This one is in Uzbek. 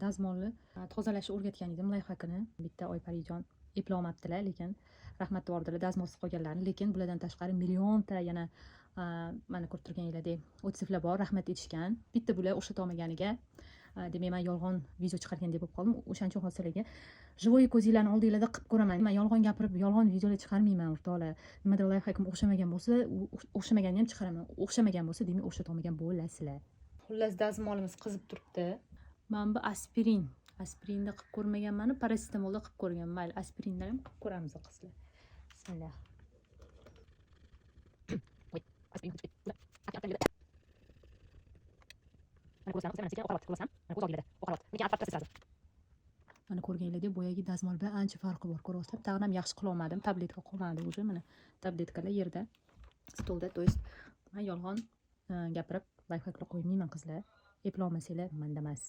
dazmolni tozalashni o'rgatgan edim, layfhakini. Bitta Oyparijon eplolmabdilar, lekin rahmat devordilar dazmolsiz qolganlarni. Lekin bulardan tashqari millionta yana mana ko'rib turganingizdek o'tsiflar bor, rahmat etishgan. Bitta bular o'xshatolmaganiga demak men yolg'on video chiqargan deb bo'lib qoldim. O'shaning uchun hozirlarga живой ko'zinglarni oldinglarda qilib ko'raman. Men yolg'on gapirib, yolg'on videolar chiqarmayman, o'rtoqlar. Nimadir layfhakim o'xshamagan bo'lsa, o'xshamaganini ham chiqaraman. O'xshamagan bo'lsa, demak o'xshatolmagan bo'lasizlar. Xullas dazmolimiz qizib turibdi. Men bu aspirinda qilib ko'rmaganman, parasetamolda qilib ko'rganman. Mayli, aspirinda ham qilib ko'ramiz qizlar. Bismillah. Mana ko'rganinglardek boyagi dazmol bilan ancha farqi bor, ko'ryapsizlar. Tag'in ham yaxshi qila olmadim, tabletka qolmadi уже, mana tabletkalar yerda stolda. То есть men yolg'on gapirib layfhaklar qo'ymayman qizlar. Eplolmasanglar manda emas.